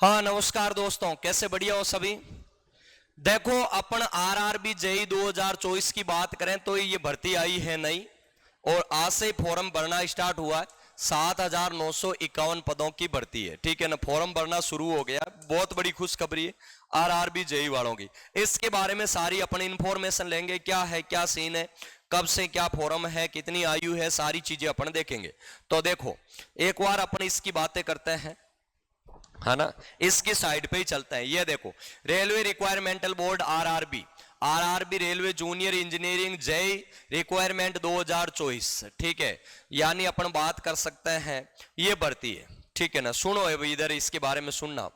हाँ नमस्कार दोस्तों, कैसे बढ़िया हो सभी। देखो अपन आरआरबी जेई 2024 की बात करें तो ये भर्ती आई है नई और आज से ही फॉर्म भरना स्टार्ट हुआ है। 7,951 पदों की भर्ती है, ठीक है ना। फॉर्म भरना शुरू हो गया, बहुत बड़ी खुशखबरी है आरआरबी जेई वालों की। इसके बारे में सारी अपन इंफॉर्मेशन लेंगे, क्या है क्या सीन है, कब से क्या फॉर्म है, कितनी आयु है, सारी चीजें अपन देखेंगे। तो देखो एक बार अपन इसकी बातें करते हैं, है ना। इसकी साइड पे ही चलता है। ये देखो railway requirement board RRB, RRB railway junior engineering JE requirement 2024, ठीक है। यानी अपन बात कर सकते हैं ये भर्ती है, ठीक है ना। सुनो इधर इसके बारे में सुनना।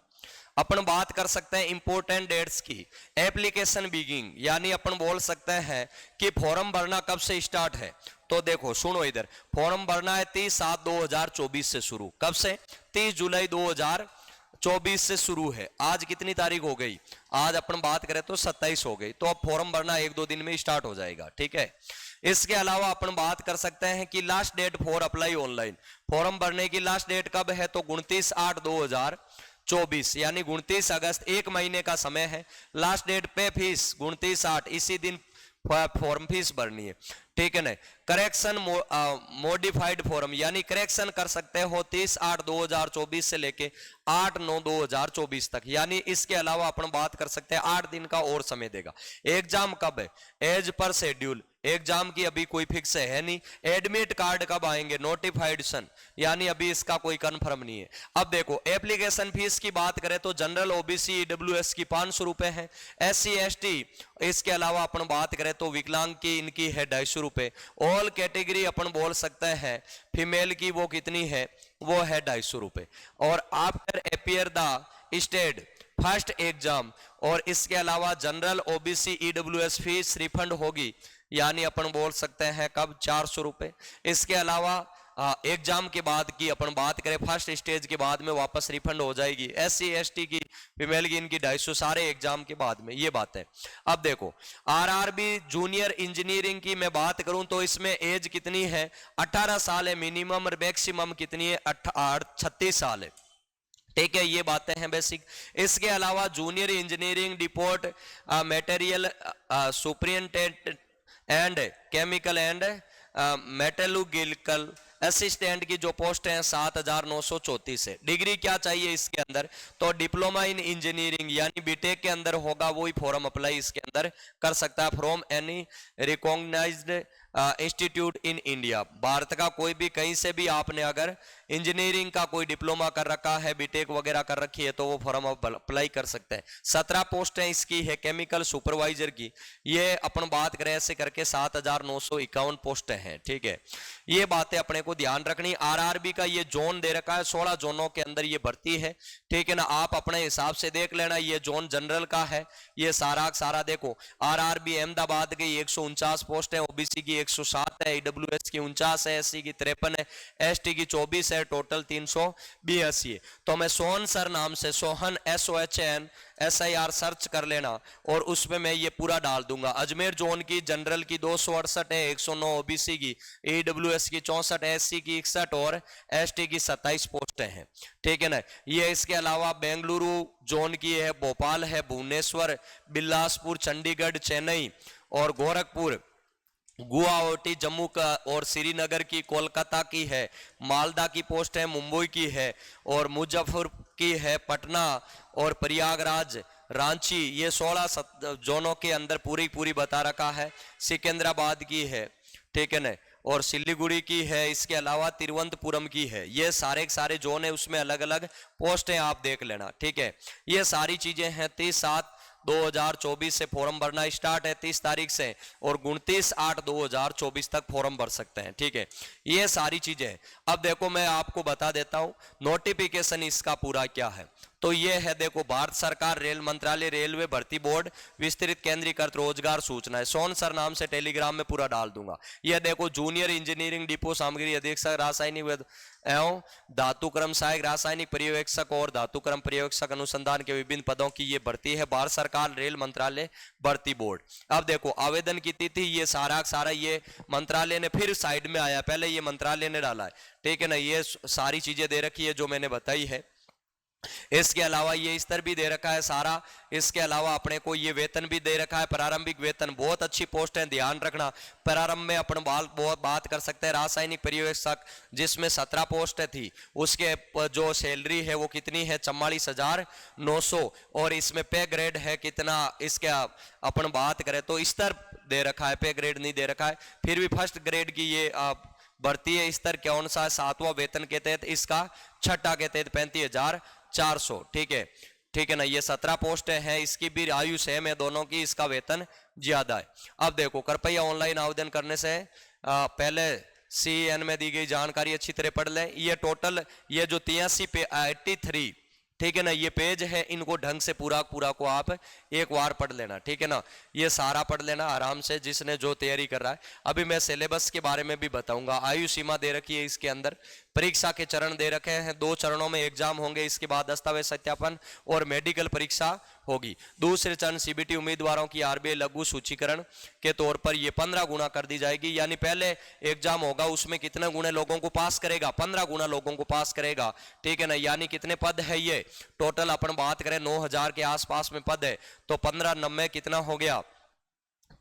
अपन बात कर सकते हैं इंपोर्टेंट डेट्स की। एप्लीकेशन बिगिंग, यानी अपन बोल सकते हैं कि फॉर्म भरना कब से स्टार्ट है। तो देखो सुनो इधर, फॉर्म भरना है 30/7/2024 से शुरू। कब से? 30 जुलाई 2024 से शुरू है। आज कितनी तारीख हो गई? आज अपन बात करें तो 27 हो गई। तो अब फॉर्म भरना 1-2 दिन में स्टार्ट हो जाएगा, ठीक है। इसके अलावा अपन बात कर सकते हैं कि last date for apply online, form भरने की लास्ट डेट कब है? तो 29/8/2024, यानी 29 अगस्त, एक महीने का समय है। लास्ट डेट पे फीस 29/8, इसी दिन फॉर्म फीस भरनी है, ठीक है ना। करेक्शन मॉडिफाइड फॉर्म, यानी करेक्शन कर सकते हो 30/8/2024 से लेके 8/9/2024 तक। यानी इसके अलावा अपन बात कर सकते हैं 8 दिन का और समय देगा। एग्जाम कब है? एज पर शेड्यूल, एग्जाम की अभी कोई फिक्स है नहीं। एडमिट कार्ड कब आएंगे? नोटिफाइडेशन, यानी अभी इसका कोई कंफर्म नहीं है। अब देखो एप्लीकेशन फीस की बात करें तो जनरल ओबीसी ईडब्ल्यूएस की 500 रुपए है। SC ST, इसके अलावा अपन बात करें तो विकलांग की इनकी है 250 रुपए। ऑल कैटेगरी अपन बोल सकते हैं फीमेल की वो कितनी है? वो है 250 रुपए। और after appear the state first exam, और इसके अलावा general OBC EWS fees refund होगी, यानी अपन बोल सकते हैं कब? 400 रुपए। इसके अलावा एग्जाम के बाद की अपन बात करें, फर्स्ट स्टेज के बाद में वापस रिफंड हो जाएगी। SC ST की, फीमेल की इनकी 250, सारे एग्जाम के बाद में, ये बात है। अब देखो आरआरबी जूनियर इंजीनियरिंग की मैं बात करूं तो इसमें एज कितनी है? 18 साल है मिनिमम, और मैक्सिमम कितनी है? 36 साल है, ठीक है। ये बातें हैं बेसिक। इसके अलावा junior engineering deport material superintendent and chemical and metallurgical assistant की जो पोस्ट है 7,934 है। डिग्री क्या चाहिए इसके अंदर? तो डिप्लोमा इन इंजीनियरिंग, यानी बीटेक के अंदर होगा, वही फॉर्म अप्लाई इसके अंदर कर सकता है। From any recognised institute in India, Bharat का कोई भी, कहीं से भी आपने अगर इंजीनियरिंग का कोई डिप्लोमा कर रखा है, बीटेक वगैरह कर रखी है, तो वो फॉर्म अप्लाई कर सकते हैं। 17 पोस्ट है इसकी है केमिकल सुपरवाइजर की। ये अपन बात करें ऐसे करके 7,951 पोस्ट हैं, ठीक है। ये बातें अपने को ध्यान रखनी। आरआरबी का ये जोन दे रखा है, 16 जोनों के अंदर ये भर्ती है, ठीक है ना। आप अपने हिसाब से देख लेना। ये जोन जनरल का है, ये सारा देखो। आरआरबी अहमदाबाद की 149 पोस्ट है, ओबीसी की 107 है, ईडब्ल्यूएस की 49 है, SC की 53 है, ST की 24 है, टोटल 382 है। तो मैं सोहन सर नाम से, सोहन SOHN SIR सर्च कर लेना और उसमें मैं ये पूरा डाल दूंगा। अजमेर जोन की जनरल की 268 है, 109 ओबीसी की, ईडब्ल्यूएस की 64, SC की 61 और ST की 27 पोस्टें हैं, ठीक है ना। ये इसके अलावा बेंगलुरु जोन की है, भोपाल है, भुवनेश्वर, बिलासपुर, चंडीगढ़, चेन्नई और गोरखपुर, गुवाहाटी जम्मू का और श्रीनगर की, कोलकाता की है, मालदा की पोस्ट है, मुंबई की है, और मुजफ्फर की है, पटना और प्रयागराज, रांची। ये 16 जोनों के अंदर पूरी बता रखा है। सिकंदराबाद की है, ठीक है ना, और सिलीगुड़ी की है। इसके अलावा तिरुवनंतपुरम की है। ये सारे जोन है, उसमें अलग अलग पोस्ट है, आप देख लेना, ठीक है। ये सारी चीजें हैं। 30/7/2024 से फॉर्म भरना स्टार्ट है, 30 तारीख से, और 29/8/2024 तक फॉर्म भर सकते हैं, ठीक है। ये सारी चीजें हैं। अब देखो मैं आपको बता देता हूं नोटिफिकेशन इसका पूरा क्या है। तो ये है, देखो, भारत सरकार रेल मंत्रालय रेलवे भर्ती बोर्ड विस्तृत केंद्रीकृत रोजगार सूचना है। सोन सर नाम से टेलीग्राम में पूरा डाल दूंगा। ये देखो जूनियर इंजीनियरिंग डिपो सामग्री अधीक्षक रासायनिक एवं धातुक्रम सहायक रासायनिक पर्यवेक्षक और धातुक्रम पर्यवेक्षक अनुसंधान के विभिन्न पदों की ये भर्ती है, भारत सरकार रेल मंत्रालय भर्ती बोर्ड। अब देखो आवेदन की तिथि, ये सारा ये मंत्रालय ने फिर साइड में आया, पहले ये मंत्रालय ने डाला है, ठीक है ना। ये सारी चीजें दे रखी है जो मैंने बताई है। इसके अलावा ये स्तर भी दे रखा है सारा। इसके अलावा अपने को ये वेतन भी दे रखा है, प्रारंभिक वेतन। बहुत अच्छी पोस्ट है, ध्यान रखना। प्रारंभ में अपन बात कर सकते हैं रासायनिक पर्यवेक्षक, जिसमें 17 पोस्ट थी, उसके जो सैलरी है वो कितनी है, 44,900। और इसमें पे ग्रेड है कितना, इसके अपन बात करें तो स्तर दे रखा है, पे ग्रेड नहीं दे रखा है। फिर भी फर्स्ट ग्रेड की ये भर्ती है। स्तर कौन सा है, 7वां वेतन के तहत, इसका 6ठा के तहत 35,400। ठीक है, ठीक है ना। ये 17 पोस्ट है, इसकी भी आयु सेम है दोनों की, इसका वेतन ज्यादा है। अब देखो, कृपया ऑनलाइन आवेदन करने से पहले CN में दी गई जानकारी अच्छी तरह पढ़ लें। ये टोटल ये जो 83 पे 83, ठीक है ना, ये पेज है, इनको ढंग से पूरा को आप एक बार पढ़ लेना। ठीक है ना, ये सारा पढ़ लेना आराम से, जिसने जो तैयारी कर रहा है। अभी मैं सिलेबस के बारे में भी बताऊंगा। आयु सीमा दे रखी है इसके अंदर। परीक्षा के चरण दे रखे हैं, 2 चरणों में एग्जाम होंगे। इसके बाद दस्तावेज सत्यापन और मेडिकल परीक्षा होगी। दूसरे चरण CBT उम्मीदवारों की RBI लघु सूचीकरण के तौर पर ये 15 गुना कर दी जाएगी। यानी पहले एग्जाम होगा, उसमें कितने गुणे लोगों को पास करेगा, 15 गुना लोगों को पास करेगा। ठीक है ना, यानी कितने पद है ये टोटल, अपन बात करें 9,000 के आसपास में पद है, तो 15 कितना हो गया,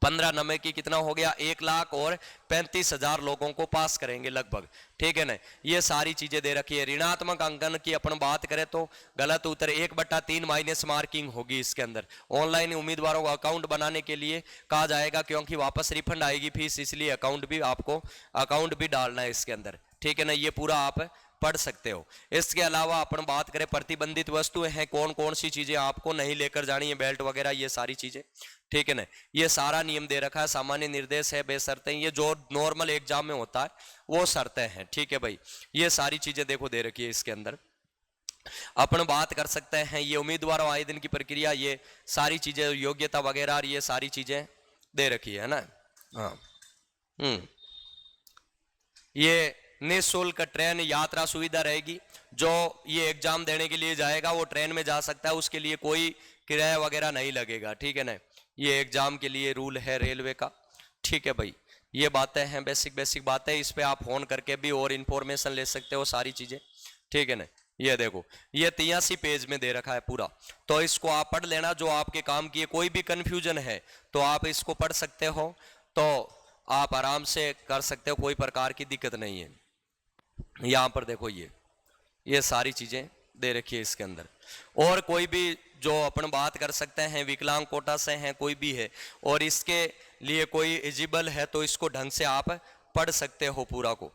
15 की कितना हो गया, 1,35,000 लोगों को पास करेंगे लगभग। ठीक है ना, ये सारी चीजें दे रखी है। ऋणात्मक अंकन की अपन बात करें तो गलत उत्तर 1/3 माइनस मार्किंग होगी इसके अंदर। ऑनलाइन उम्मीदवारों को अकाउंट बनाने के लिए कहा जाएगा, क्योंकि वापस रिफंड आएगी फीस, इसलिए अकाउंट भी डालना है इसके अंदर। ठीक है ना, ये पूरा आप पढ़ सकते हो। इसके अलावा अपन बात करें प्रतिबंधित वस्तुएं हैं, कौन कौन सी चीजें आपको नहीं लेकर जानी है, बेल्ट वगैरह, ये सारी चीजें। ठीक है ना, ये सारा नियम दे रखा है। सामान्य निर्देश है, बेशर्तें, ये जो नॉर्मल एग्जाम में होता है वो शर्तें हैं। ठीक है भाई, ये सारी चीजें देखो दे रखी है इसके अंदर। अपन बात कर सकते हैं ये उम्मीदवारों आवेदन की प्रक्रिया, ये सारी चीजें, योग्यता वगैरह, और ये सारी चीजें दे रखी है ना। हाँ, ये निःशुल्क ट्रेन यात्रा सुविधा रहेगी। जो ये एग्जाम देने के लिए जाएगा वो ट्रेन में जा सकता है, उसके लिए कोई किराया वगैरह नहीं लगेगा। ठीक है ना, ये एग्जाम के लिए रूल है रेलवे का। ठीक है भाई, ये बातें हैं, बेसिक बातें। इस पे आप फोन करके भी और इंफॉर्मेशन ले सकते हो, सारी चीजें। ठीक है ना, ये देखो, ये 83 पेज में दे रखा है पूरा, तो इसको आप पढ़ लेना, जो आपके काम की है। कोई भी कंफ्यूजन है तो आप इसको पढ़ सकते हो, तो आप आराम से कर सकते हो, कोई प्रकार की दिक्कत नहीं है। यहां पर देखो, ये सारी चीजें दे रखी है इसके अंदर। और कोई भी जो अपन बात कर सकते हैं, विकलांग कोटा से हैं, कोई भी है और इसके लिए कोई एलिजिबल है, तो इसको ढंग से आप पढ़ सकते हो पूरा को।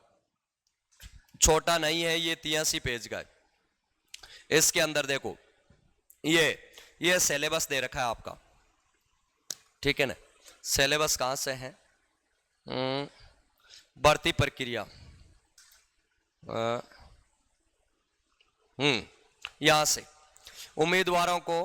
छोटा नहीं है, ये 83 पेज का है। इसके अंदर देखो, ये सिलेबस दे रखा है आपका। ठीक है ना, सिलेबस कहां से है, भर्ती प्रक्रिया, यहां से उम्मीदवारों को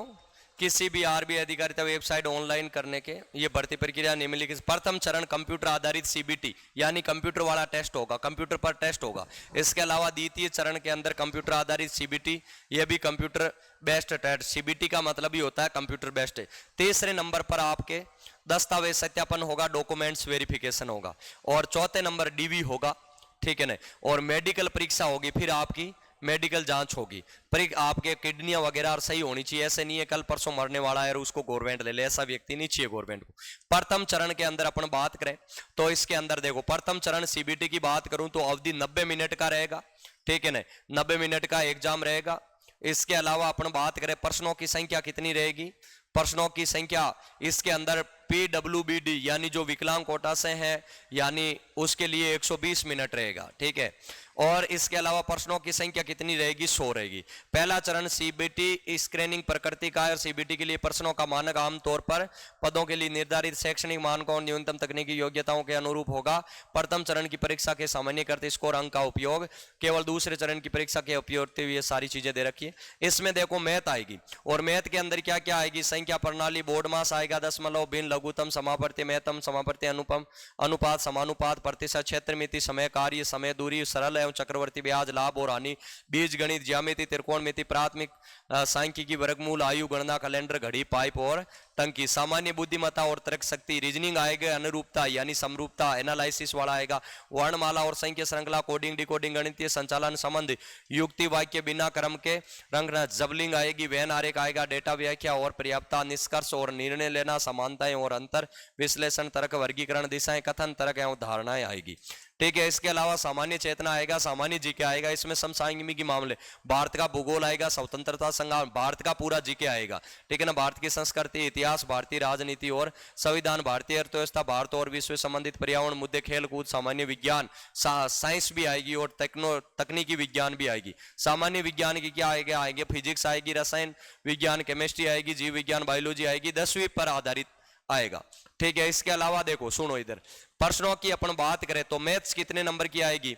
किसी भी RBI अधिकारिता वेबसाइट ऑनलाइन करने के, ये भर्ती प्रक्रिया निम्नलिखित। प्रथम चरण कंप्यूटर आधारित CBT, यानी कंप्यूटर वाला टेस्ट होगा, कंप्यूटर पर टेस्ट होगा। इसके अलावा द्वितीय चरण के अंदर कंप्यूटर आधारित CBT, ये भी कंप्यूटर बेस्ड टेस्ट। CBT का मतलब ही होता है कंप्यूटर बेस्ड। तीसरे नंबर पर आपके दस्तावेज सत्यापन होगा, डॉक्यूमेंट्स वेरिफिकेशन होगा। और चौथे नंबर DV होगा। ठीक है ना, और मेडिकल परीक्षा होगी, फिर आपकी मेडिकल जांच होगी। पर आपके किडनियां वगैरह और सही होनी चाहिए। ऐसे नहीं है कल परसों मरने वाला है और उसको गवर्नमेंट ले ले, ऐसा व्यक्ति नहीं चाहिए गवर्नमेंट को। प्रथम चरण के अंदर अपन बात करें तो इसके अंदर देखो, प्रथम चरण CBT की बात करूं तो अवधि 90 मिनट का रहेगा। ठीक है ना, 90 मिनट का एग्जाम रहेगा। इसके अलावा अपन बात करें प्रश्नों की संख्या कितनी रहेगी, प्रश्नों की संख्या इसके अंदर PWBD यानी जो विकलांग कोटा से है, यानी उसके लिए 120 मिनट रहेगा। ठीक है, और इसके अलावा प्रश्नों की संख्या कितनी रहेगी, 100 रहेगी। पहला चरण CBT स्क्रीनिंग प्रकृति का है, और CBT के लिए प्रश्नों का मानक आमतौर पर पदों के लिए निर्धारित शैक्षणिक मानकों और न्यूनतम तकनीकी योग्यताओं के अनुरूप होगा। प्रथम चरण की परीक्षा के सामान्यकृत स्कोर अंक का उपयोग केवल दूसरे चरण की परीक्षा के उपयोग, ये सारी चीजें दे रखी है। इसमें देखो मैथ आएगी, और मैथ के अंदर क्या क्या आएगी, संख्या प्रणाली, बोर्ड मास आएगा, दशमलव, भिन्न, लघुत्तम, समापवर्ती, महत्तम, समापवर्ती, अनुपम, अनुपात, समानुपात, प्रतिशत, क्षेत्र मिति, समय, कार्य, समय, दूरी, सरल एवं चक्रवर्ती ब्याज, लाभ और हानि, बीज गणित, ज्यामिति, त्रिकोणमिति, प्राथमिक सांख्यिकी, वर्गमूल, आयु गणना, कैलेंडर, घड़ी, पाइप और तंकी। सामान्य बुद्धिमत्ता और तर्क शक्ति, रीजनिंग आएगा, अनुरूपता यानी समरूपता, एनालिसिस वाला आएगा, वर्णमाला और संख्या श्रृंखला, कोडिंग डिकोडिंग, गणितीय संचालन संबंध, युक्ति वाक्य बिना क्रम के रंगना, जबलिंग आएगी, वैन आरेख आएगा, डेटा व्याख्या और पर्याप्तता, निष्कर्ष और निर्णय लेना, समानताएं और अंतर, विश्लेषण, तर्क, वर्गीकरण, दिशाएं, कथन, तर्क एवं धारणाएं आएगी। ठीक है, इसके अलावा सामान्य चेतना आएगा, सामान्य जीके आएगा, इसमें समसामयिक मामले, भारत का भूगोल आएगा, स्वतंत्रता संग्राम, भारत का पूरा जीके आएगा। ठीक है ना, भारत की संस्कृति, इतिहास, भारतीय राजनीति और संविधान, भारतीय अर्थव्यवस्था, भारत और विश्व संबंधित पर्यावरण मुद्दे, खेल कूद, सामान्य विज्ञान, साइंस भी आएगी और तकनीकी विज्ञान भी आएगी। सामान्य विज्ञान की क्या आएगा, आएंगे फिजिक्स आएगी, रसायन विज्ञान, केमिस्ट्री आएगी, जीव विज्ञान, बायोलॉजी आएगी, 10वीं पर आधारित आएगा। ठीक है, इसके अलावा देखो सुनो इधर, प्रश्नों की अपन बात करें तो मैथ्स कितने नंबर की आएगी,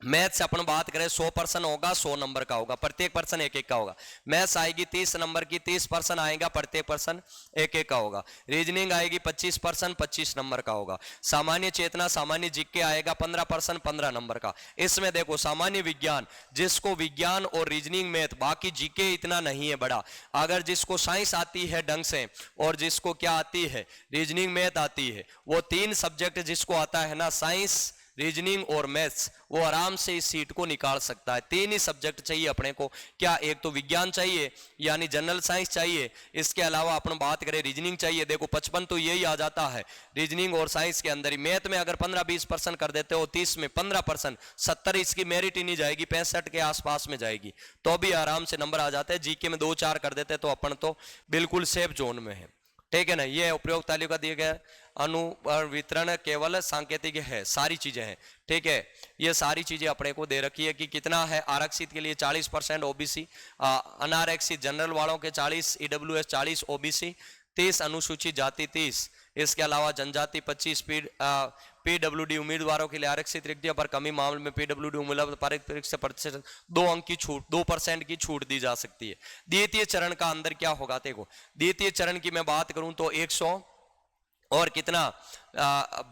मैथ्स अपन बात करें 100% होगा, 100 नंबर का होगा, प्रत्येक पर्सन एक एक का होगा। मैथ्स आएगी 30 नंबर की, 30% आएगा, प्रत्येक पर्सन एक एक का होगा। रीजनिंग आएगी 25%, 25 नंबर का होगा। सामान्य चेतना, सामान्य जीके आएगा 15%, 15 नंबर का। इसमें देखो सामान्य विज्ञान, जिसको विज्ञान और रीजनिंग मैथ, बाकी जीके इतना नहीं है बड़ा, अगर जिसको साइंस आती है ढंग से और जिसको क्या आती है, रीजनिंग मैथ आती है, वो 3 सब्जेक्ट जिसको आता है ना, साइंस, रीजनिंग और मैथ्स, वो आराम से इस सीट को निकाल सकता है। 3 ही सब्जेक्ट चाहिए अपने को, क्या, एक तो विज्ञान चाहिए यानी जनरल साइंस चाहिए, इसके अलावा अपन बात करें रीजनिंग चाहिए। देखो 55 तो यही आ जाता है रीजनिंग और साइंस के अंदर ही। मैथ में अगर 15-20% कर देते हो, 30 में 15%, 70 इसकी मेरिट ही नहीं जाएगी, 65 के आसपास में जाएगी, तो भी आराम से नंबर आ जाते हैं। जीके में 2-4 कर देते तो अपन तो बिल्कुल सेफ जोन में है। ठीक है ना, ये उपयोग तालिका दिए गए अनुवितरण केवल सांकेतिक है, सारी चीजें हैं। ठीक है, ये सारी चीजें अपने को दे रखी है कि कितना है, आरक्षित के लिए 40%, ओबीसी, अनारक्षित जनरल वालों के 40, ईडब्ल्यूएस 40, ओबीसी 30, अनुसूचित जाति 30, इसके अलावा जनजाति 25, पीडब्ल्यूडी उम्मीदवारों के लिए आरक्षित रिक्तियों पर कमी मामले में पीडब्ल्यूडी उम्मीदवार प्रतिशत 2 अंक की छूट, 2% की छूट दी जा सकती है। द्वितीय चरण का अंदर क्या होगा, देखो द्वितीय चरण की मैं बात करूं तो 100 और कितना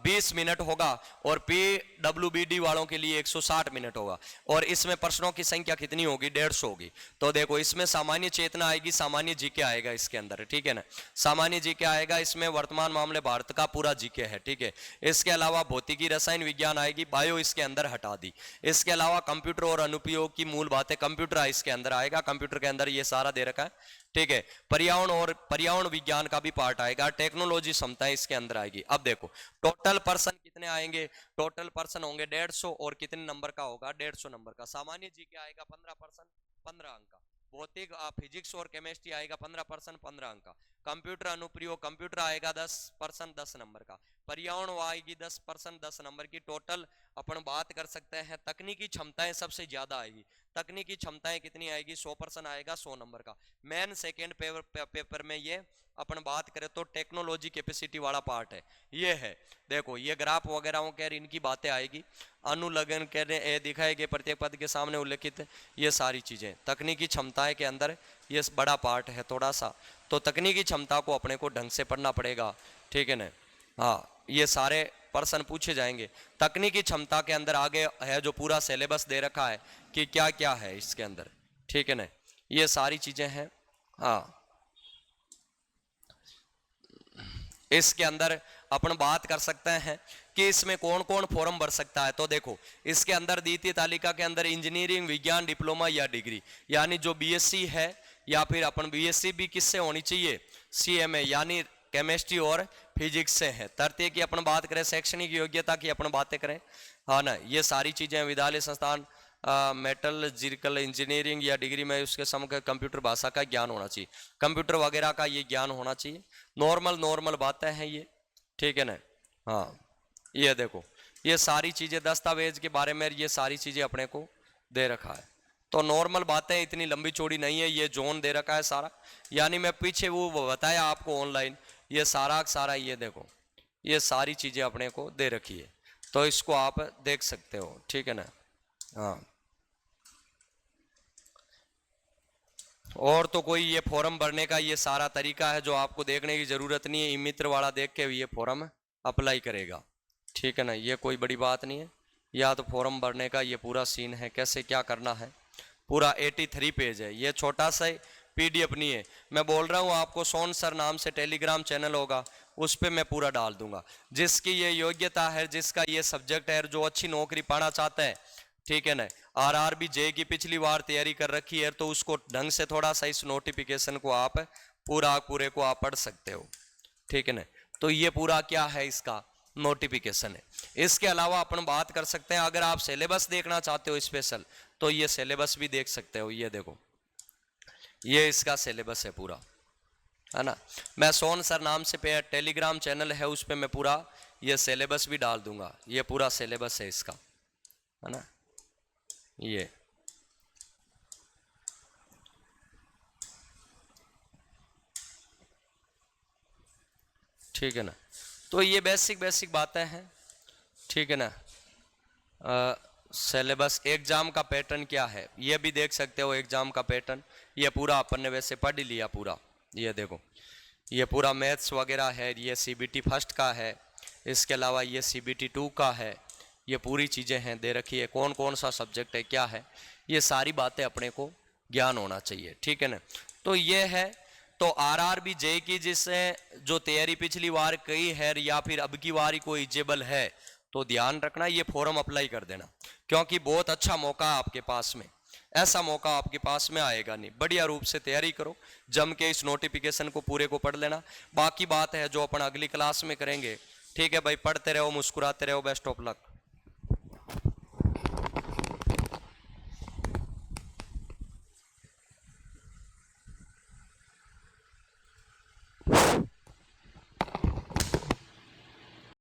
20 मिनट होगा, और पीडब्ल्यूबीडी वालों के लिए 160 मिनट होगा, और इसमें प्रश्नों की संख्या कितनी होगी, 150 होगी। तो देखो इसमें सामान्य चेतना आएगी, सामान्य जीके आएगा इसके अंदर। ठीक है ना, सामान्य जीके आएगा, इसमें वर्तमान मामले भारत का पूरा जीके है। ठीक है, इसके अलावा भौतिकी, रसायन विज्ञान आएगी, बायो इसके अंदर हटा दी। इसके अलावा कंप्यूटर और अनुप्रयोग की मूल बातें, कंप्यूटर इसके अंदर आएगा, कंप्यूटर के अंदर ये सारा दे रखा है। ठीक है, पर्यावरण और पर्यावरण विज्ञान का भी पार्ट आएगा, टेक्नोलॉजी क्षमताएं इसके अंदर आएगी। अब देखो टोटल पर्सन कितने आएंगे, टोटल पर्सन होंगे 150, और कितने नंबर का होगा, 150 नंबर का। सामान्य जीके आएगा 15%, 15 अंक का। भौतिक, फिजिक्स और केमिस्ट्री आएगा 15%, 15 अंक का। कंप्यूटर अनुप्रयोग, कंप्यूटर आएगा 10%, 10 नंबर का। पर्यावरण आएगी 10%, 10 नंबर की। टोटल अपन बात कर सकते हैं, तकनीकी क्षमताएं सबसे ज्यादा आएगी। तकनीकी क्षमताएं कितनी आएगी, 100% आएगा, 100 नंबर का। मेन सेकेंड पेपर में ये अपन बात करें तो टेक्नोलॉजी कैपेसिटी वाला पार्ट है, ये है। देखो ये ग्राफ वगैरह कह इनकी बातें आएगी, अनुलग्न कह रहे दिखाएंगे प्रत्येक पद के सामने उल्लेखित, ये सारी चीजें तकनीकी क्षमताएं के अंदर ये बड़ा पार्ट है थोड़ा सा। तो तकनीकी क्षमता को अपने को ढंग से पढ़ना पड़ेगा। ठीक है ना, हाँ ये सारे प्रश्न पूछे जाएंगे। तकनीकी क्षमता के अंदर आगे है जो पूरा सिलेबस दे रखा है कि क्या क्या है इसके अंदर। ठीक है ना, ये सारी चीजें हैं। हाँ इसके अंदर अपन बात कर सकते हैं कि इसमें कौन कौन फॉर्म भर सकता है। तो देखो इसके अंदर द्वितीय तालिका के अंदर इंजीनियरिंग, विज्ञान, डिप्लोमा या डिग्री, यानी जो बीएससी है, या फिर अपन बीएससी भी किससे होनी चाहिए, सीएमए यानी केमिस्ट्री और फिजिक्स से है। तृतीय की अपन बात करें, शैक्षणिक योग्यता की अपन बातें करें, हाँ ना, ये सारी चीजें विद्यालय संस्थान, मेटलर्जिकल इंजीनियरिंग या डिग्री में उसके समग्र कंप्यूटर भाषा का ज्ञान होना चाहिए, कंप्यूटर वगैरह का ये ज्ञान होना चाहिए। नॉर्मल बातें हैं ये। ठीक है ना, हाँ ये देखो ये सारी चीजें दस्तावेज के बारे में, ये सारी चीजें अपने को दे रखा है। तो नॉर्मल बातें इतनी लंबी चौड़ी नहीं है, ये जोन दे रखा है सारा, यानी मैं पीछे वो बताया आपको ऑनलाइन, ये सारा ये देखो ये सारी चीजें अपने को दे रखी है, तो इसको आप देख सकते हो। ठीक है ना, हाँ और तो कोई ये फॉर्म भरने का ये सारा तरीका है जो आपको देखने की जरूरत नहीं है, ई मित्र वाला देख के ये फॉर्म अप्लाई करेगा। ठीक है ना, ये कोई बड़ी बात नहीं है। या तो फॉर्म भरने का ये पूरा सीन है, कैसे क्या करना है, पूरा 83 पेज है, ये छोटा सा PDF नहीं है, मैं बोल रहा हूँ आपको, सोन सर नाम से टेलीग्राम चैनल होगा, उस पर मैं पूरा डाल दूंगा। जिसकी ये योग्यता है, जिसका ये सब्जेक्ट है, जो अच्छी नौकरी पाना चाहता है, ठीक है ना, RRB जे की पिछली बार तैयारी कर रखी है, तो उसको ढंग से थोड़ा सा इस नोटिफिकेशन को आप पूरे को आप पढ़ सकते हो, ठीक है ना। तो ये पूरा क्या है, इसका नोटिफिकेशन है। इसके अलावा अपन बात कर सकते हैं, अगर आप सिलेबस देखना चाहते हो स्पेशल, तो ये सिलेबस भी देख सकते हो। ये देखो, ये इसका सिलेबस है पूरा, है ना। मैं सोन सर नाम से पे टेलीग्राम चैनल है, उस पर मैं पूरा ये सिलेबस भी डाल दूंगा। ये पूरा सिलेबस है इसका, है ना। ये ठीक है ना। तो ये बेसिक बातें हैं, ठीक है ना। सिलेबस, एग्जाम का पैटर्न क्या है ये भी देख सकते हो। एग्जाम का पैटर्न ये पूरा अपन ने वैसे पढ़ लिया पूरा। ये देखो, ये पूरा मैथ्स वगैरह है, ये CBT फर्स्ट का है, इसके अलावा ये CBT 2 का है। ये पूरी चीज़ें हैं दे रखी है, कौन कौन सा सब्जेक्ट है, क्या है, ये सारी बातें अपने को ज्ञान होना चाहिए, ठीक है ना। तो ये है, तो RRB जे की जिससे जो तैयारी पिछली बार कई है या फिर अब की बार कोई एलिजिबल है, तो ध्यान रखना ये फॉर्म अप्लाई कर देना, क्योंकि बहुत अच्छा मौका है आपके पास में। ऐसा मौका आपके पास में आएगा नहीं। बढ़िया रूप से तैयारी करो, जम के इस नोटिफिकेशन को पूरे को पढ़ लेना। बाकी बात है जो अपन अगली क्लास में करेंगे, ठीक है भाई। पढ़ते रहो, मुस्कुराते रहो, बेस्ट ऑफ लक।